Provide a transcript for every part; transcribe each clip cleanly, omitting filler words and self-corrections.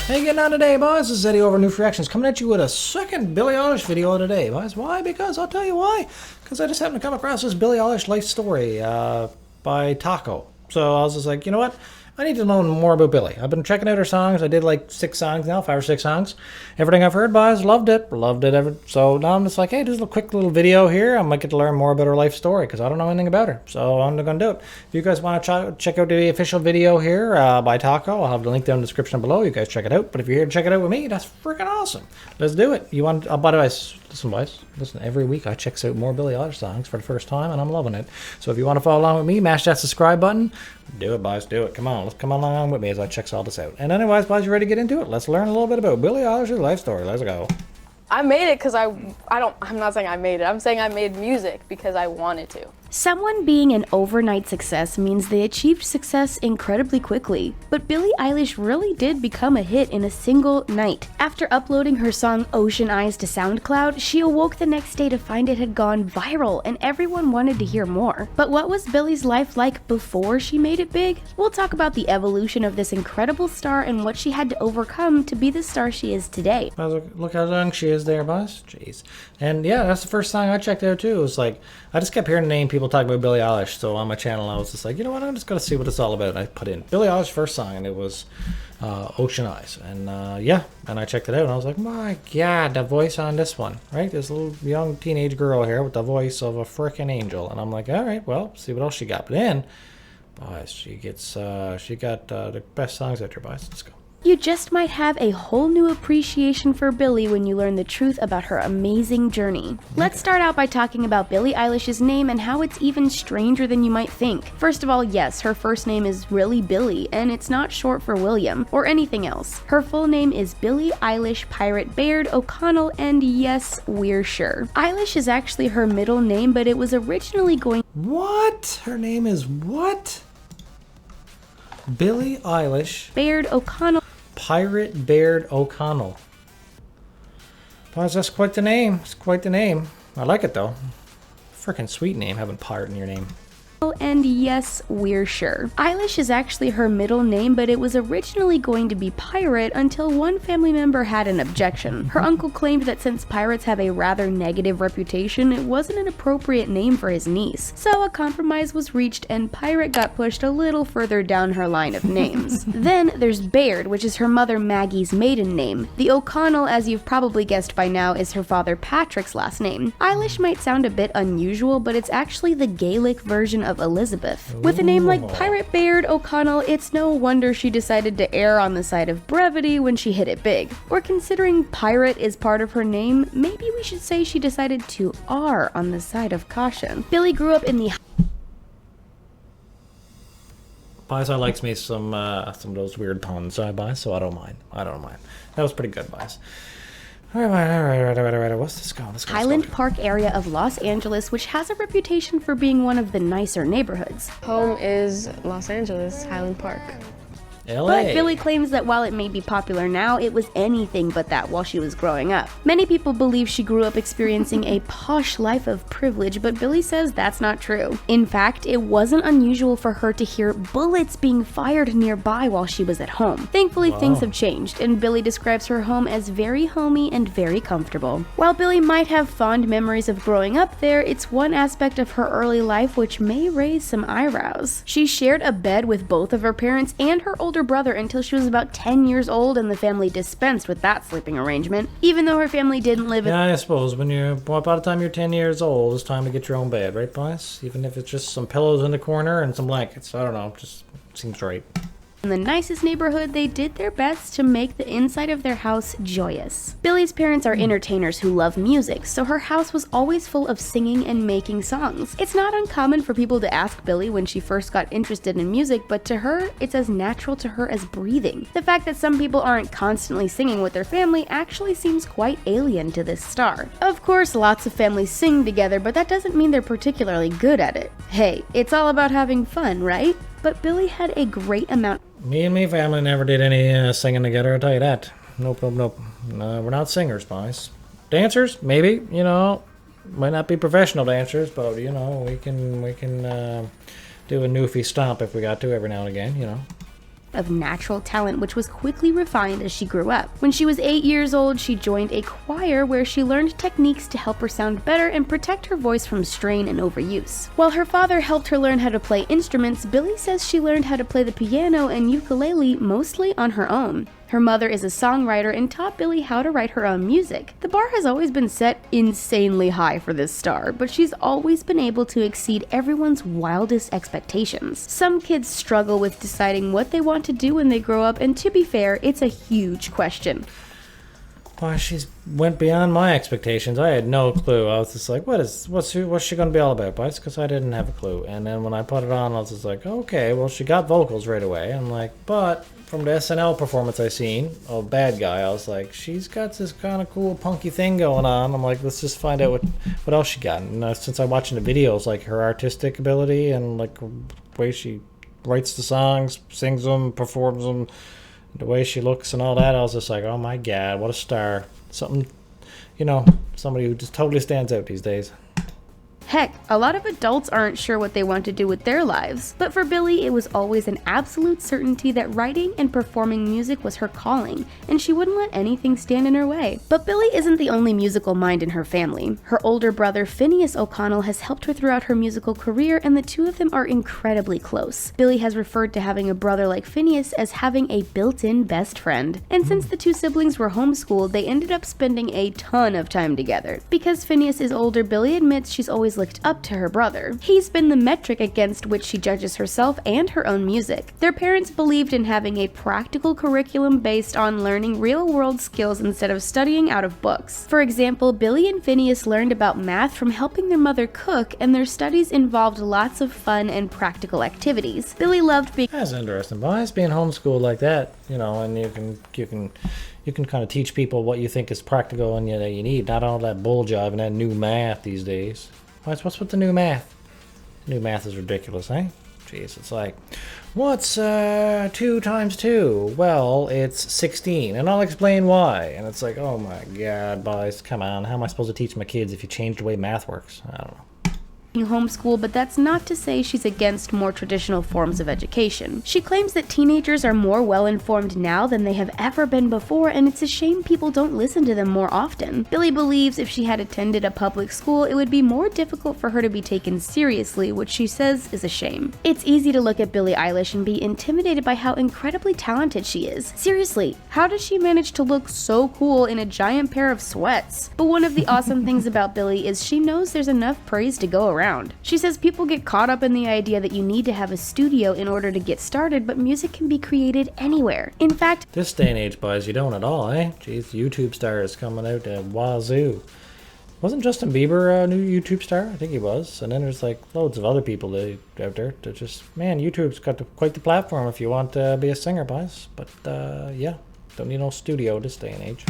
Hey, getting on today, boys? This is Eddie over Newfie Reactions, coming at you with a second Billie Eilish video of today, boys. Why? Because I'll tell you why. Because I just happened to come across this Billie Eilish Life Story by Taco. So I was just like, you know what? I need to know more about Billie. I've been checking out her songs. I did like 6 songs now, 5 or 6 songs. Everything I've heard, boys, loved it. So now I'm just like, hey, just a quick little video here. I might get to learn more about her life story because I don't know anything about her. So I'm going to do it. If you guys want to check out the official video here by Taco, I'll have the link down in the description below. You guys check it out. But if you're here to check it out with me, that's freaking awesome. Let's do it. By the way, listen, boys. Listen, every week I check out more Billie Eilish songs for the first time, and I'm loving it. So if you want to follow along with me, mash that subscribe button. Do it, boys. Do it. Come on. Let's come along with me as I check all this out. And anyways, boys, you ready to get into it? Let's learn a little bit about Billie Eilish's life story. Let's go. I made it because I'm not saying I made it. I'm saying I made music because I wanted to. Someone being an overnight success means they achieved success incredibly quickly, but Billie Eilish really did become a hit in a single night. After uploading her song Ocean Eyes to SoundCloud, she awoke the next day to find it had gone viral and everyone wanted to hear more. But what was Billie's life like before she made it big? We'll talk about the evolution of this incredible star and what she had to overcome to be the star she is today. Look how young she is there, boss. Jeez. And yeah, that's the first song I checked out too. It was like, I just kept hearing the name people talk about Billie Eilish. So on my channel, I was just like, you know what? I'm just going to see what it's all about. And I put in Billie Eilish's first song and it was Ocean Eyes. And yeah, and I checked it out and I was like, my God, the voice on this one, right? This little young teenage girl here with the voice of a freaking angel. And I'm like, all right, well, see what else she got. But then, boys, she got the best songs out there, boys. Let's go. You just might have a whole new appreciation for Billie when you learn the truth about her amazing journey. Let's start out by talking about Billie Eilish's name and how it's even stranger than you might think. First of all, yes, her first name is really Billie, and it's not short for William or anything else. Her full name is Billie Eilish Pirate BAIRD O'Connell, and yes, we're sure. Eilish is actually her middle name, but it was originally going— What? Her name is what? Billie Eilish BAIRD O'Connell. Pirate BAIRD O'Connell. Boys, that's quite the name. It's quite the name. I like it though. Freaking sweet name, having pirate in your name. And yes, we're sure. Eilish is actually her middle name, but it was originally going to be Pirate until one family member had an objection. Her uncle claimed that since pirates have a rather negative reputation, it wasn't an appropriate name for his niece. So a compromise was reached and Pirate got pushed a little further down her line of names. Then there's BAIRD, which is her mother Maggie's maiden name. The O'Connell, as you've probably guessed by now, is her father Patrick's last name. Eilish might sound a bit unusual, but it's actually the Gaelic version of Elizabeth. With a name like Pirate BAIRD O'Connell, it's no wonder she decided to err on the side of brevity when she hit it big. Or considering pirate is part of her name, maybe we should say she decided to err on the side of caution. Billie grew up in the— Boys, I likes me some of those weird puns, so I don't mind. That was pretty good, boys. All right. What's this going? Highland Park area of Los Angeles, which has a reputation for being one of the nicer neighborhoods. Home is Los Angeles, Highland Park. LA. But Billie claims that while it may be popular now, it was anything but that while she was growing up. Many people believe she grew up experiencing a posh life of privilege, but Billie says that's not true. In fact, it wasn't unusual for her to hear bullets being fired nearby while she was at home. Thankfully, things have changed, and Billie describes her home as very homey and very comfortable. While Billie might have fond memories of growing up there, it's one aspect of her early life which may raise some eyebrows. She shared a bed with both of her parents and her older brother until she was about 10 years old, and the family dispensed with that sleeping arrangement, even though her family didn't live— Yeah, I suppose by the time you're 10 years old, it's time to get your own bed, right, boys? Even if it's just some pillows in the corner and some blankets. I don't know, just seems right. In the nicest neighborhood, they did their best to make the inside of their house joyous. Billie's parents are entertainers who love music, so her house was always full of singing and making songs. It's not uncommon for people to ask Billie when she first got interested in music, but to her, it's as natural to her as breathing. The fact that some people aren't constantly singing with their family actually seems quite alien to this star. Of course, lots of families sing together, but that doesn't mean they're particularly good at it. Hey, it's all about having fun, right? But Billie had a great amount— Me and me family never did any singing together, I'll tell you that. Nope. We're not singers, boys. Dancers, maybe, might not be professional dancers, but, we can do a Newfie stomp if we got to every now and again, of natural talent, which was quickly refined as she grew up. When she was 8 years old, she joined a choir where she learned techniques to help her sound better and protect her voice from strain and overuse. While her father helped her learn how to play instruments, Billie says she learned how to play the piano and ukulele mostly on her own. Her mother is a songwriter and taught Billie how to write her own music. The bar has always been set insanely high for this star, but she's always been able to exceed everyone's wildest expectations. Some kids struggle with deciding what they want to do when they grow up, and to be fair, it's a huge question. Why, she's went beyond my expectations. I had no clue. I was just like, what's she going to be all about, boys? Because I didn't have a clue. And then when I put it on, I was just like, okay, well, she got vocals right away. I'm like, but from the SNL performance I seen of Bad Guy, I was like, she's got this kind of cool punky thing going on. I'm like, let's just find out what else she got. And since I'm watching the videos, like her artistic ability and like the way she writes the songs, sings them, performs them, the way she looks and all that, I was just like, oh my god, what a star. Something, somebody who just totally stands out these days. Heck, a lot of adults aren't sure what they want to do with their lives, but for Billie, it was always an absolute certainty that writing and performing music was her calling, and she wouldn't let anything stand in her way. But Billie isn't the only musical mind in her family. Her older brother, Phineas O'Connell, has helped her throughout her musical career, and the two of them are incredibly close. Billie has referred to having a brother like Phineas as having a built-in best friend, and since the two siblings were homeschooled, they ended up spending a ton of time together. Because Phineas is older, Billie admits she's always looked up to her brother. He's been the metric against which she judges herself and her own music. Their parents believed in having a practical curriculum based on learning real-world skills instead of studying out of books. For example, Billie and Phineas learned about math from helping their mother cook, and their studies involved lots of fun and practical activities. Billie loved being— That's interesting, boys, being homeschooled like that, and you can kind of teach people what you think is practical and that you need, not all that bull jive and that new math these days. What's with the new math? New math is ridiculous, eh? Jeez, it's like, what's 2 times 2? Well, it's 16, and I'll explain why. And it's like, oh my god, boys, come on. How am I supposed to teach my kids if you change the way math works? I don't know. homeschool, but that's not to say she's against more traditional forms of education. She claims that teenagers are more well-informed now than they have ever been before, and it's a shame people don't listen to them more often. Billie believes if she had attended a public school, it would be more difficult for her to be taken seriously, which she says is a shame. It's easy to look at Billie Eilish and be intimidated by how incredibly talented she is. Seriously, how does she manage to look so cool in a giant pair of sweats? But one of the awesome things about Billie is she knows there's enough praise to go around. She says people get caught up in the idea that you need to have a studio in order to get started, but music can be created anywhere. In fact, this day and age, boys, you don't at all, eh? Jeez, YouTube stars coming out at wazoo. Wasn't Justin Bieber a new YouTube star? I think he was. And then there's like loads of other people out there that just, man, YouTube's got quite the platform if you want to be a singer, boys. But yeah, don't need no studio this day and age.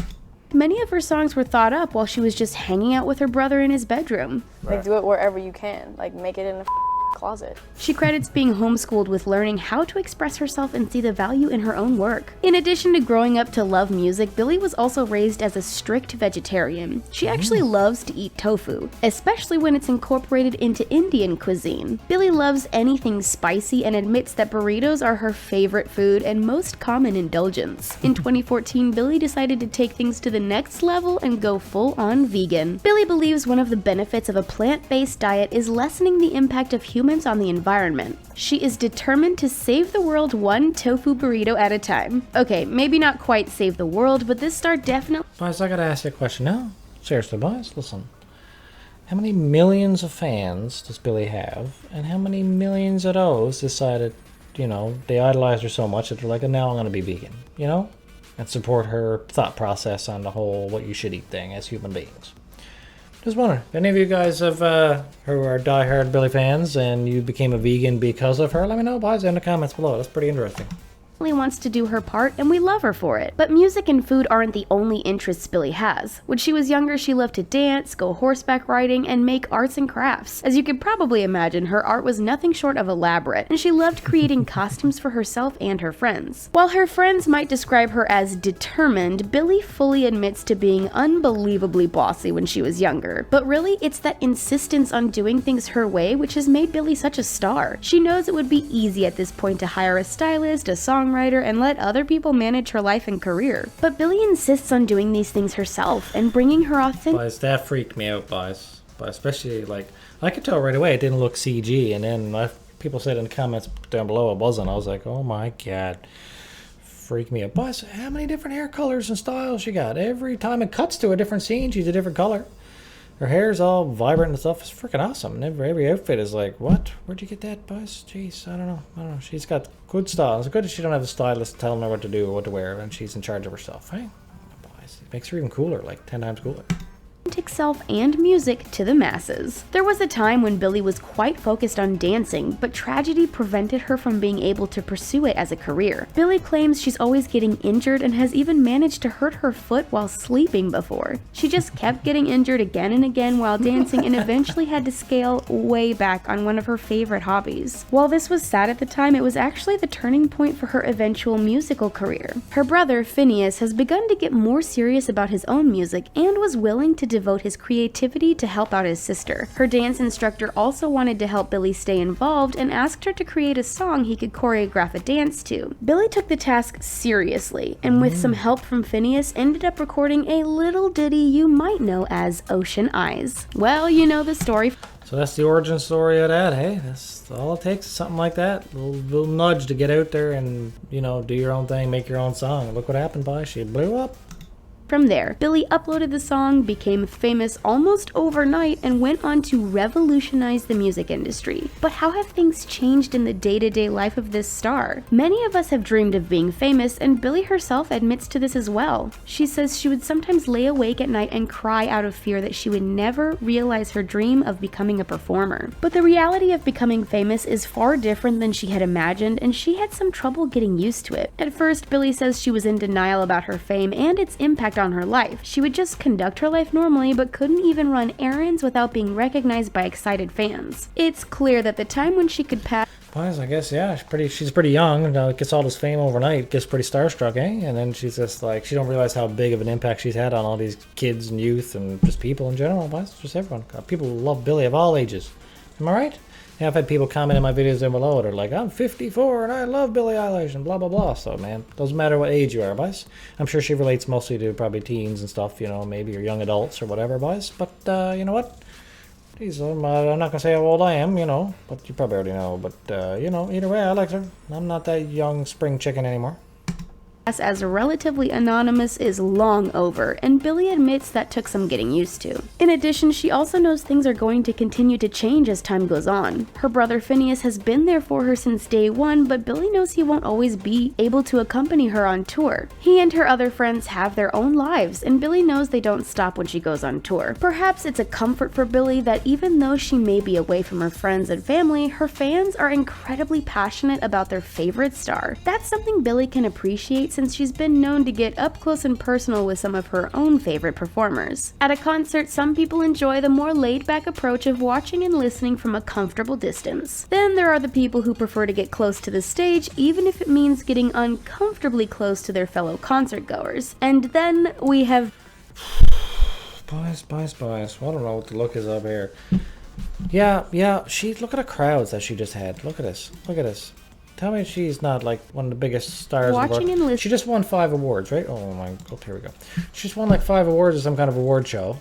Many of her songs were thought up while she was just hanging out with her brother in his bedroom. Like, do it wherever you can. Like, make it in a closet. She credits being homeschooled with learning how to express herself and see the value in her own work. In addition to growing up to love music, Billie was also raised as a strict vegetarian. She actually loves to eat tofu, especially when it's incorporated into Indian cuisine. Billie loves anything spicy and admits that burritos are her favorite food and most common indulgence. In 2014, Billie decided to take things to the next level and go full-on vegan. Billie believes one of the benefits of a plant-based diet is lessening the impact of humans on the environment. She is determined to save the world one tofu burrito at a time. Okay, maybe not quite save the world, but this star definitely— Boys, I gotta ask you a question now. Seriously, boys, listen. How many millions of fans does Billie have? And how many millions of those decided, they idolize her so much that they're like, now I'm gonna be vegan, and support her thought process on the whole what you should eat thing as human beings. Just wondering, if any of you guys have who are diehard Billie fans and you became a vegan because of her, let me know, boys, in the comments below. That's pretty interesting. wants to do her part, and we love her for it. But music and food aren't the only interests Billie has. When she was younger, she loved to dance, go horseback riding, and make arts and crafts. As you could probably imagine, her art was nothing short of elaborate, and she loved creating costumes for herself and her friends. While her friends might describe her as determined, Billie fully admits to being unbelievably bossy when she was younger. But really, it's that insistence on doing things her way which has made Billie such a star. She knows it would be easy at this point to hire a stylist, a songwriter, singer-songwriter and let other people manage her life and career. But Billie insists on doing these things herself and bringing her authentic... Boys, that freaked me out, boys. But especially, like, I could tell right away it didn't look CG, and then people said in the comments down below it wasn't. I was like, oh my god. Freak me out. Boys, how many different hair colors and styles she got? Every time it cuts to a different scene, she's a different color. Her hair's all vibrant and stuff. It's freaking awesome. And every outfit is like, what? Where'd you get that, boys? Jeez, I don't know. She's got good style. It's good that she don't have a stylist telling her what to do or what to wear, and she's in charge of herself. Hey, boys, it makes her even cooler, like 10 times cooler. Self and music to the masses. There was a time when Billie was quite focused on dancing, but tragedy prevented her from being able to pursue it as a career. Billie claims she's always getting injured and has even managed to hurt her foot while sleeping before. She just kept getting injured again and again while dancing and eventually had to scale way back on one of her favorite hobbies. While this was sad at the time, it was actually the turning point for her eventual musical career. Her brother, Phineas, has begun to get more serious about his own music and was willing to devote his creativity to help out his sister. Her dance instructor also wanted to help Billie stay involved and asked her to create a song he could choreograph a dance to. Billie took the task seriously, and with some help from Phineas, ended up recording a little ditty you might know as Ocean Eyes. Well, you know the story. So that's the origin story of that, hey? That's all it takes, something like that. A little nudge to get out there and, you know, do your own thing, make your own song. Look what happened, boy. She blew up. From there, Billie uploaded the song, became famous almost overnight, and went on to revolutionize the music industry. But how have things changed in the day-to-day life of this star? Many of us have dreamed of being famous, and Billie herself admits to this as well. She says she would sometimes lay awake at night and cry out of fear that she would never realize her dream of becoming a performer. But the reality of becoming famous is far different than she had imagined, and she had some trouble getting used to it. At first, Billie says she was in denial about her fame and its impact on her life. She would just conduct her life normally, but couldn't even run errands without being recognized by excited fans. It's clear that the time when she could pass... Boys, I guess, yeah, she's pretty young, gets all this fame overnight, gets pretty starstruck, eh? And then she's just like, she don't realize how big of an impact she's had on all these kids and youth and just people in general, boys, just everyone. People love Billie of all ages. Am I right? Yeah, I've had people comment in my videos down below. They're like, I'm 54 and I love Billie Eilish and blah, blah, blah. So, man, doesn't matter what age you are, boys. I'm sure she relates mostly to probably teens and stuff, you know, maybe, or young adults or whatever, boys. But, you know what? Geez, I'm not going to say how old I am, you know, but you probably already know. But, you know, either way, I like her. I'm not that young spring chicken anymore. As relatively anonymous is long over, and Billie admits that took some getting used to. In addition, she also knows things are going to continue to change as time goes on. Her brother Phineas has been there for her since day one, but Billie knows he won't always be able to accompany her on tour. He and her other friends have their own lives, and Billie knows they don't stop when she goes on tour. Perhaps it's a comfort for Billie that even though she may be away from her friends and family, her fans are incredibly passionate about their favorite star. That's something Billie can appreciate since she's been known to get up close and personal with some of her own favorite performers. At a concert, some people enjoy the more laid-back approach of watching and listening from a comfortable distance. Then there are the people who prefer to get close to the stage, even if it means getting uncomfortably close to their fellow concert-goers. And then we have... Boys. I don't know what the look is up here. Yeah, look at the crowds that she just had. Look at this. Tell me she's not like one of the biggest stars in the world. and listening. She just won 5 awards, right? Oh my god, here we go. She just won like 5 awards at some kind of award show.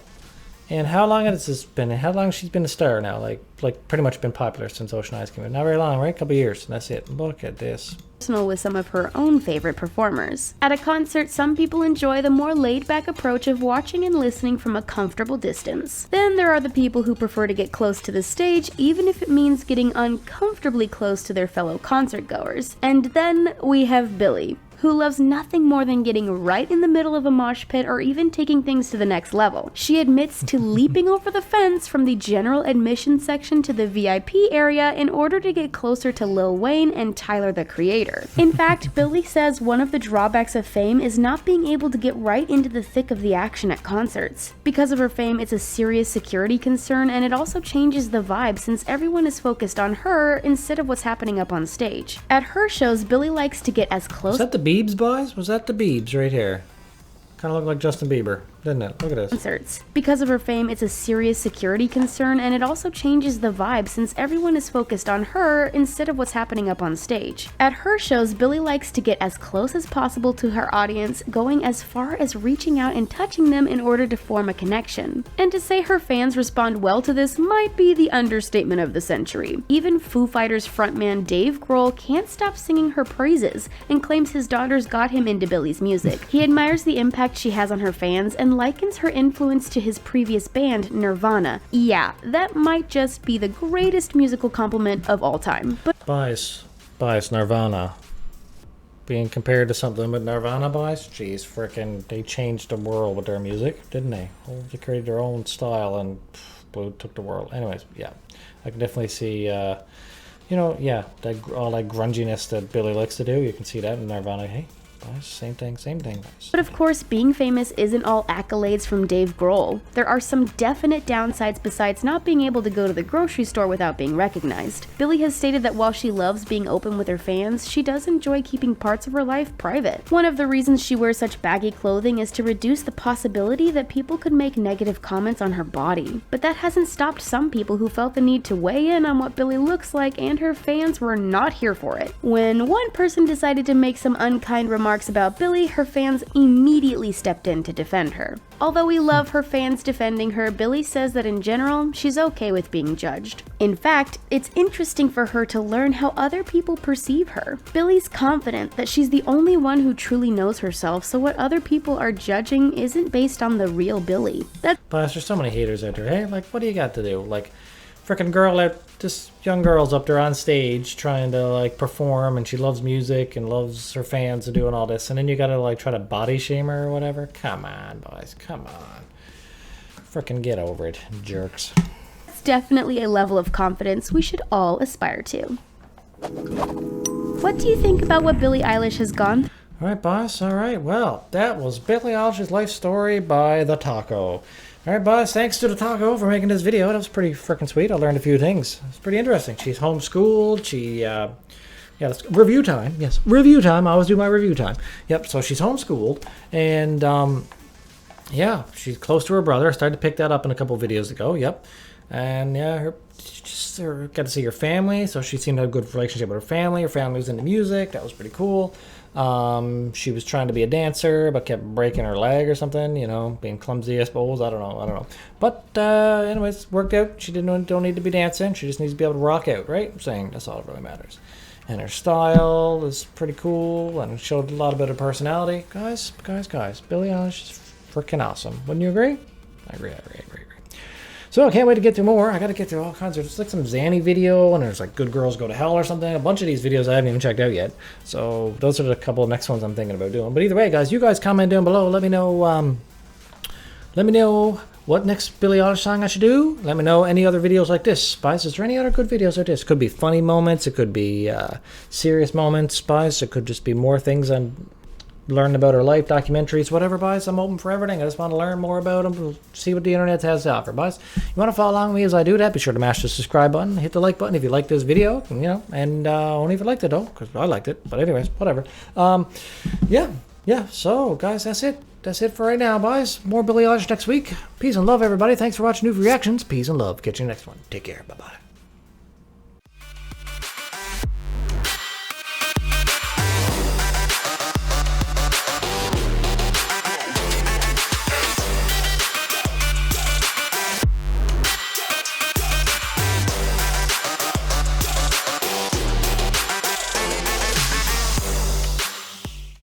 And how long has this been? How long has she been a star now? Like pretty much been popular since Ocean Eyes came out. Not very long, right? A couple years, and that's it. Look at this. With some of her own favorite performers. At a concert, some people enjoy the more laid-back approach of watching and listening from a comfortable distance. Then there are the people who prefer to get close to the stage, even if it means getting uncomfortably close to their fellow concert-goers. And then we have Billie, who loves nothing more than getting right in the middle of a mosh pit or even taking things to the next level. She admits to leaping over the fence from the general admission section to the VIP area in order to get closer to Lil Wayne and Tyler the Creator. In fact, Billie says one of the drawbacks of fame is not being able to get right into the thick of the action at concerts. Because of her fame, it's a serious security concern, and it also changes the vibe since everyone is focused on her instead of what's happening up on stage. At her shows, Billie likes to get as close... Is that the Biebs, boys? Was that the Biebs right here? Kind of looked like Justin Bieber, didn't it? Look at this. Concerts. Because of her fame, it's a serious security concern, and it also changes the vibe since everyone is focused on her instead of what's happening up on stage. At her shows, Billie likes to get as close as possible to her audience, going as far as reaching out and touching them in order to form a connection. And to say her fans respond well to this might be the understatement of the century. Even Foo Fighters frontman Dave Grohl can't stop singing her praises and claims his daughters got him into Billie's music. He admires the impact she has on her fans and likens her influence to his previous band, Nirvana. Yeah, that might just be the greatest musical compliment of all time. But Bias, Nirvana. Being compared to something with Nirvana, boys? Jeez, frickin', they changed the world with their music, didn't they? They created their own style and took the world. Anyways, yeah. I can definitely see, all that grunginess that Billie likes to do. You can see that in Nirvana. Hey, boys, same thing, guys. But of course, being famous isn't all accolades from Dave Grohl. There are some definite downsides besides not being able to go to the grocery store without being recognized. Billie has stated that while she loves being open with her fans, she does enjoy keeping parts of her life private. One of the reasons she wears such baggy clothing is to reduce the possibility that people could make negative comments on her body. But that hasn't stopped some people who felt the need to weigh in on what Billie looks like, and her fans were not here for it. When one person decided to make some unkind remarks about Billie, her fans immediately stepped in to defend her. Although we love her fans defending her, Billie says that in general, she's okay with being judged. In fact, it's interesting for her to learn how other people perceive her. Billie's confident that she's the only one who truly knows herself, so what other people are judging isn't based on the real Billie. But there's so many haters out there, hey? Like, what do you got to do? Like, frickin' girl out, this young girl's up there on stage trying to, like, perform, and she loves music and loves her fans and doing all this, and then you gotta, like, try to body shame her or whatever? Come on, boys, come on. Frickin' get over it, jerks. It's definitely a level of confidence we should all aspire to. What do you think about what Billie Eilish has gone? All right, boss, all right. Well, that was Billie Eilish's Life Story by The Taco. All right, boss, thanks to The Taco for making this video. That was pretty freaking sweet. I learned a few things. It's pretty interesting. She's homeschooled. That's review time. Yes, review time. I always do my review time. Yep, so she's homeschooled. And, she's close to her brother. I started to pick that up in a couple videos ago. Yep. And, yeah, got to see her family. So she seemed to have a good relationship with her family. Her family was into music. That was pretty cool. She was trying to be a dancer, but kept breaking her leg or something, being clumsy, I suppose. I don't know. But, anyways, worked out. She don't need to be dancing. She just needs to be able to rock out, right? I'm saying that's all that really matters. And her style is pretty cool and showed a lot about her personality. Guys, Billie Eilish is freaking awesome. Wouldn't you agree? I agree. So I can't wait to get through more. I got to get through all kinds of, like some Zanny video, and there's like Good Girls Go to Hell or something. A bunch of these videos I haven't even checked out yet. So those are the couple of next ones I'm thinking about doing. But either way, guys, you guys comment down below. Let me know what next Billie Eilish song I should do. Let me know any other videos like this. Spice, is there any other good videos like this? It could be funny moments. It could be serious moments, Spice. It could just be more things I'm learning about her life, documentaries, whatever, boys. I'm open for everything. I just want to learn more about them, see what the internet has to offer, boys. You want to follow along with me as I do that, be sure to mash the subscribe button, hit the like button if you like this video, and only if you liked it, though, because I liked it. But anyways, whatever. So, guys, that's it. That's it for right now, boys. More Billie Eilish next week. Peace and love, everybody. Thanks for watching Newfie Reactions. Peace and love. Catch you next one. Take care. Bye-bye.